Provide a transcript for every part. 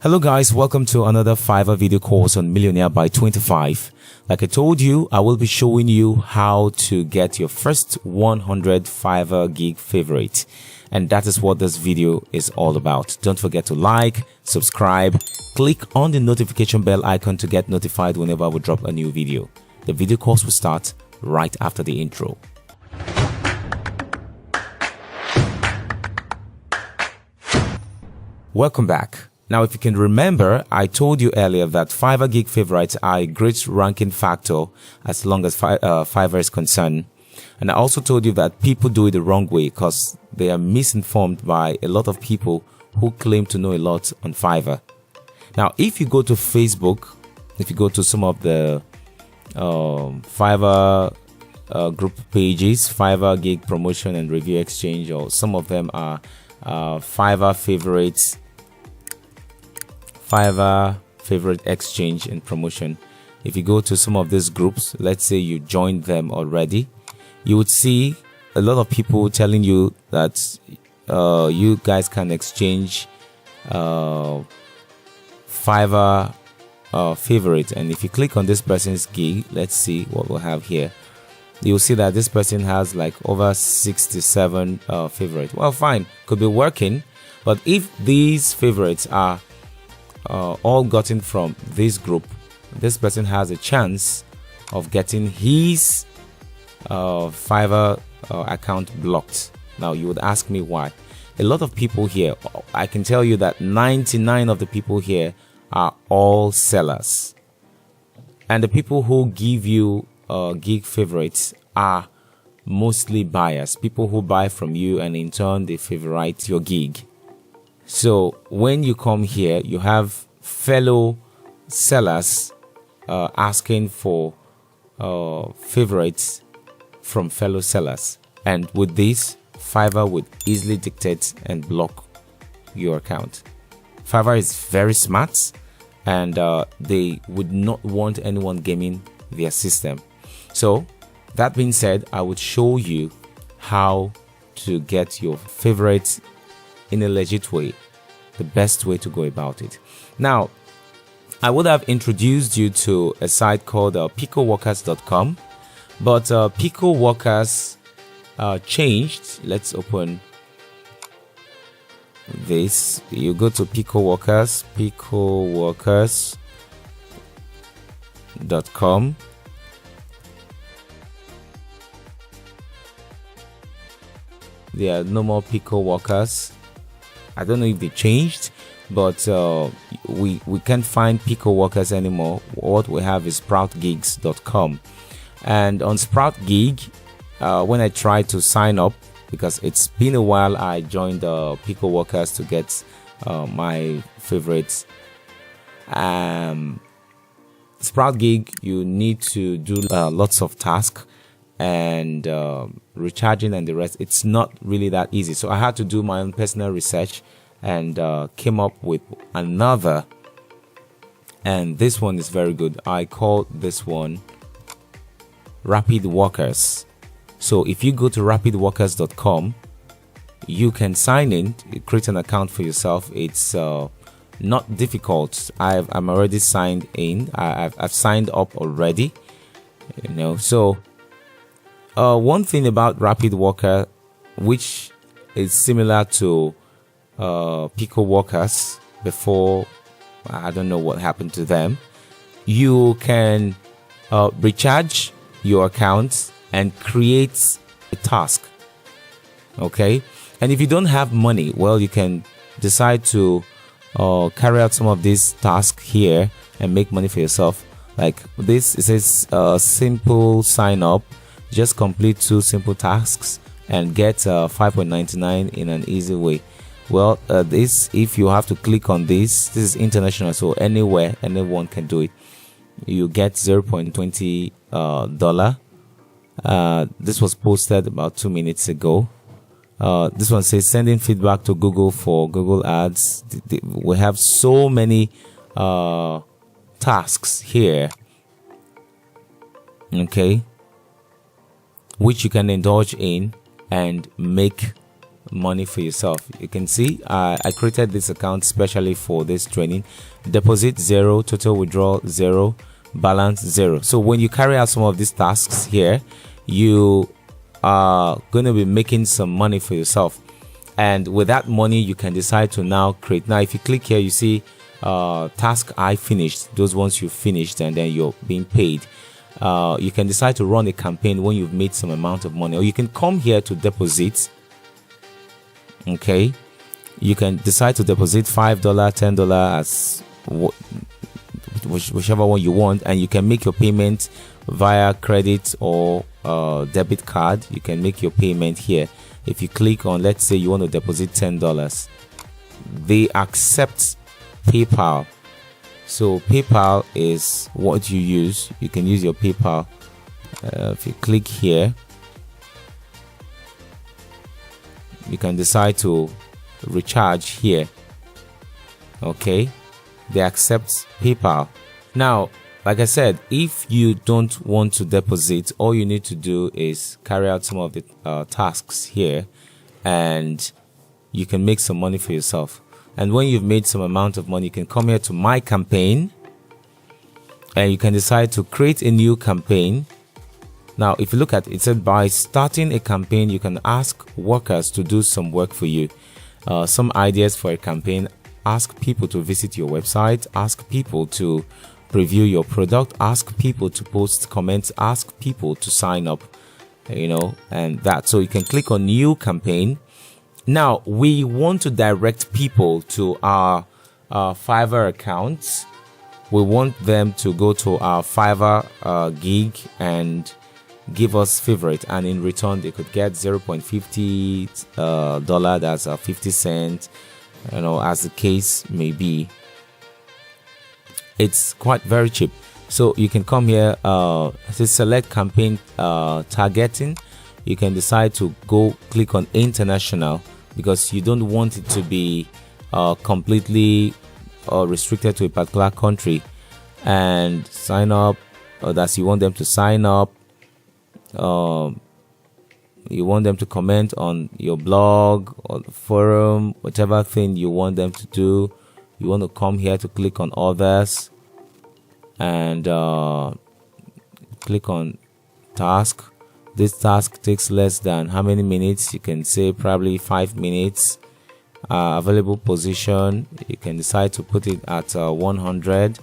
Hello guys, welcome to another Fiverr video course on Millionaire by 25. Like I told you, I will be showing you how to get your first 100 Fiverr gig favorite. And that is what this video is all about. Don't forget to like, subscribe, click on the notification bell icon to get notified whenever we drop a new video. The video course will start right after the intro. Welcome back. Now, if you can remember, I told you earlier that Fiverr gig favorites are a great ranking factor as long as Fiverr is concerned. And I also told you that people do it the wrong way because they are misinformed by a lot of people who claim to know a lot on Fiverr. Now, if you go to Facebook, if you go to some of the Fiverr group pages, Fiverr gig promotion and review exchange, or some of them are Fiverr favorites, Fiverr favorite exchange and promotion. If you go to some of these groups, let's say you joined them already, you would see a lot of people telling you that you guys can exchange Fiverr favorite. And if you click on this person's gig, let's see what we'll have here. You'll see that this person has like over 67 favorite. Well, fine, could be working, but if these favorites are all gotten from this group, this person has a chance of getting his Fiverr account blocked. Now you would ask me why. A lot of people here, I can tell you that 99 of the people here are all sellers, and the people who give you gig favorites are mostly buyers, people who buy from you and in turn they favorite your gig. So when you come here, you have fellow sellers asking for favorites from fellow sellers. And with this, Fiverr would easily dictate and block your account. Fiverr is very smart, and they would not want anyone gaming their system. So that being said, I would show you how to get your favorites in a legit way, the best way to go about it. Now, I would have introduced you to a site called picoworkers.com, but PicoWorkers changed. Let's open this. You go to PicoWorkers, picoworkers.com. There are no more PicoWorkers. I don't know if they changed, but we can't find PicoWorkers anymore. What we have is sproutgigs.com. And on Sprout Gig, when I tried to sign up, because it's been a while I joined PicoWorkers to get my favorites. Sprout Gig, you need to do lots of tasks and recharging and the rest. It's not really that easy, so I had to do my own personal research and came up with another, and this one is very good. I call this one Rapid Workers. So if you go to rapidworkers.com, you can sign in, create an account for yourself. It's not difficult. I'm already signed in. I've signed up already, you know. So one thing about Rapid Worker, which is similar to PicoWorkers before, I don't know what happened to them, you can recharge your account and create a task. Okay, and if you don't have money, well, you can decide to carry out some of these tasks here and make money for yourself. Like this, it says simple sign up. Just complete 2 simple tasks and get 5.99 in an easy way. Well, this, if you have to click on this is international, so anywhere anyone can do it. You get $0.20 dollar. This was posted about 2 minutes ago. This one says sending feedback to Google for Google Ads. We have so many tasks here, okay, which you can indulge in and make money for yourself. You can see I created this account specially for this training. Deposit 0, total withdrawal 0, balance 0. So when you carry out some of these tasks here, you are going to be making some money for yourself, and with that money you can decide to now create. Now if you click here, you see task I finished, those ones you finished, and then you're being paid. You can decide to run a campaign when you've made some amount of money, or you can come here to deposit. Okay, you can decide to deposit $5, $10 as whichever one you want, and you can make your payment via credit or debit card. You can make your payment here. If you click on, let's say you want to deposit $10, they accept PayPal. So PayPal is what you use. You can use your PayPal. If you click here, you can decide to recharge here. Okay, they accept PayPal. Now, like I said, if you don't want to deposit, all you need to do is carry out some of the tasks here, and you can make some money for yourself. And when you've made some amount of money, you can come here to my campaign, and you can decide to create a new campaign. Now, if you look at it, it said by starting a campaign, you can ask workers to do some work for you. Some ideas for a campaign: ask people to visit your website, ask people to preview your product, ask people to post comments, ask people to sign up, and that. So you can click on new campaign. Now we want to direct people to our Fiverr accounts. We want them to go to our Fiverr gig and give us favorite, and in return they could get $0.50 that's 50 cents, as the case may be. It's quite very cheap. So you can come here, select campaign targeting. You can decide to go click on international, because you don't want it to be completely restricted to a particular country. And sign up, that's you want them to sign up. You want them to comment on your blog or the forum, whatever thing you want them to do. You want to come here to click on others and click on task. This task takes less than how many minutes? You can say probably 5 minutes. Available position, you can decide to put it at 100.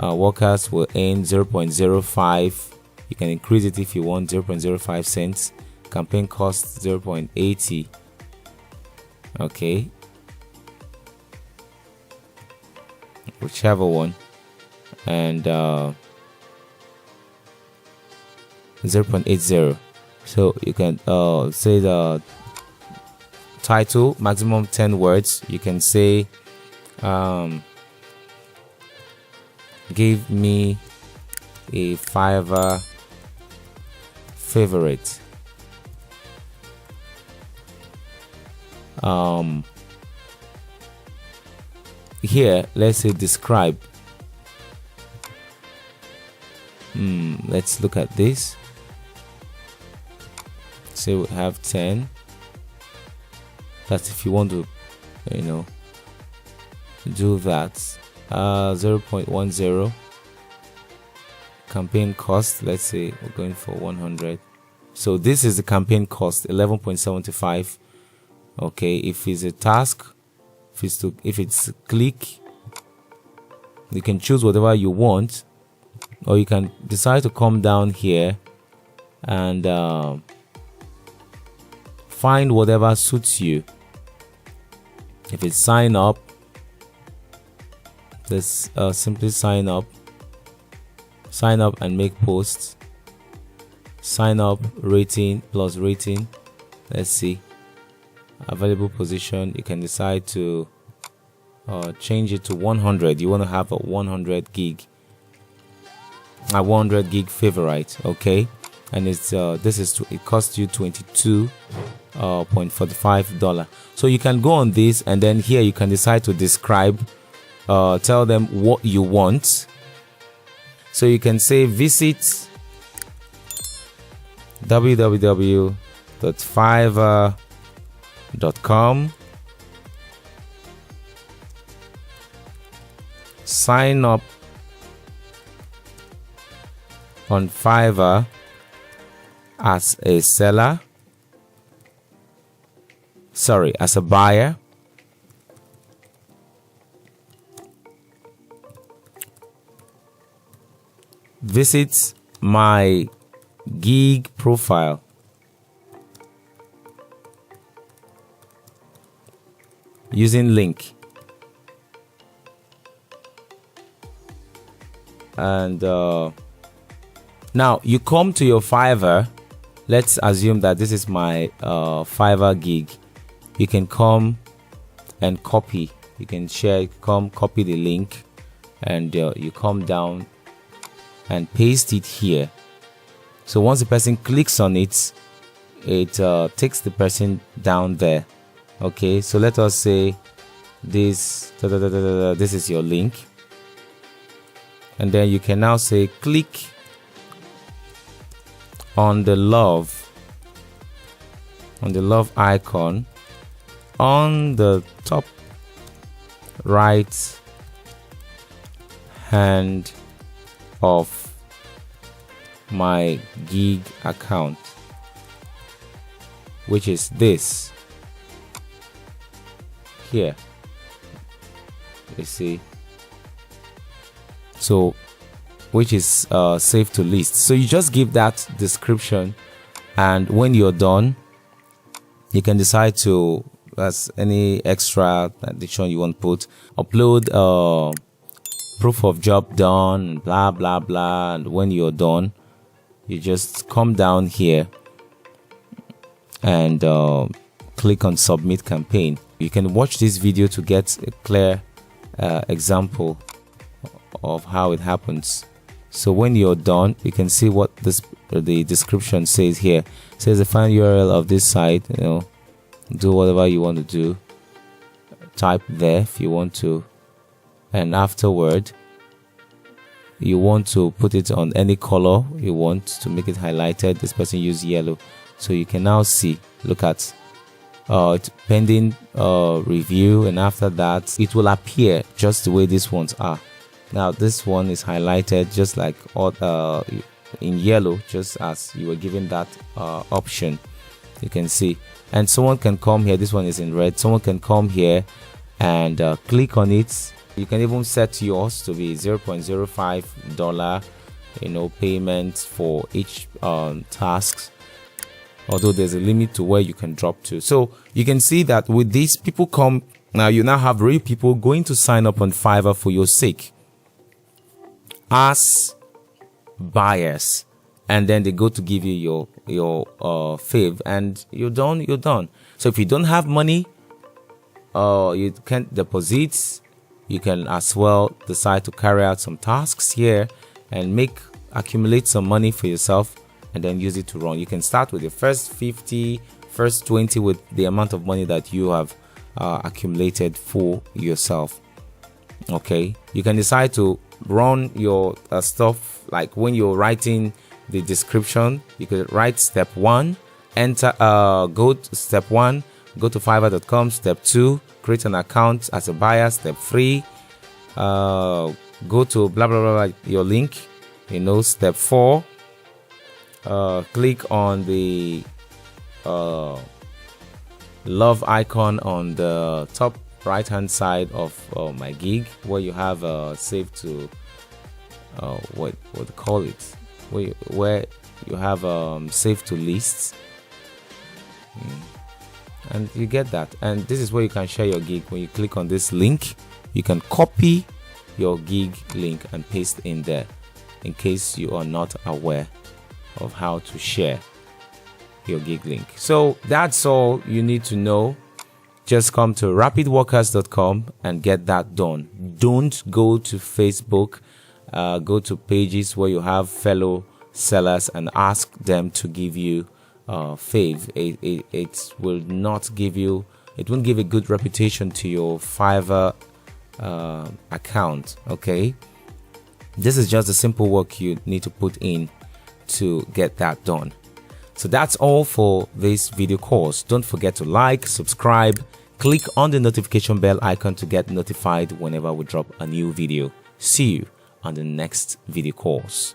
Workers will earn 0.05. You can increase it if you want, 0.05 cents. Campaign cost 0.80. Okay, whichever one. And 0.80. So you can say the title, maximum 10 words. You can say give me a Fiverr favorite. Here let's say describe. Let's look at this. Say we have 10. That's if you want to do that. 0.10 campaign cost, let's say we're going for 100. So this is the campaign cost, 11.75. okay, if it's a task, if it's a click, you can choose whatever you want, or you can decide to come down here and find whatever suits you. If it's sign up, let's simply sign up and make posts. Sign up, rating plus rating. Let's see, available position. You can decide to change it to 100. You want to have a 100 gig favorite, okay? And it's it costs you $22.45. So you can go on this, and then here you can decide to describe, tell them what you want. So you can say visit www.fiverr fiverr.com. Sign up on Fiverr as a seller, as a buyer. Visit my gig profile. Using link. And now you come to your Fiverr. Let's assume that this is my Fiverr gig. You can come and copy. You can share, copy the link, and you come down and paste it here. So once the person clicks on it, it takes the person down there. Okay, so let us say this this is your link, and then you can now say click on the love icon on the top right hand of my gig account, which is this here. You see, so which is save to list. So you just give that description, and when you're done, you can decide to, as any extra addition you want to put, upload proof of job done, blah blah blah. And when you're done, you just come down here and click on submit campaign. You can watch this video to get a clear example of how it happens. So when you're done, you can see what the description says here. It says the final URL of this site. Do whatever you want to do. Type there if you want to, and afterward you want to put it on any color you want to make it highlighted. This person used yellow, so you can now see. Look at pending review, and after that it will appear just the way these ones are. Now this one is highlighted just like in yellow, just as you were given that option. You can see, and someone can come here. This one is in red. Someone can come here and click on it. You can even set yours to be $0.05 payment for each task, although there's a limit to where you can drop to. So you can see that with these, people come now. You now have real people going to sign up on Fiverr for your sake as buyers, and then they go to give you your fave, and you're done. So if you don't have money, you can't deposit, you can as well decide to carry out some tasks here and accumulate some money for yourself, and then use it to run. You can start with the first 50, first 20 with the amount of money that you have accumulated for yourself. Okay, you can decide to run your stuff, like when you're writing the description, you could write step 1, enter go to step 1, go to fiverr.com. Step 2, create an account as a buyer. Step 3, go to blah blah blah, your link. Step 4, click on the love icon on the top right hand side of my gig, where you have save to what do you call it, where you have save to lists, and you get that. And this is where you can share your gig. When you click on this link, you can copy your gig link and paste in there, in case you are not aware of how to share your gig link. So that's all you need to know. Just come to rapidworkers.com and get that done. Don't go to Facebook. Go to pages where you have fellow sellers and ask them to give you fave. It will not give you, it won't give a good reputation to your Fiverr account. Okay, this is just the simple work you need to put in to get that done. So that's all for this video course. Don't forget to like, subscribe, click on the notification bell icon to get notified whenever we drop a new video. See you on the next video course.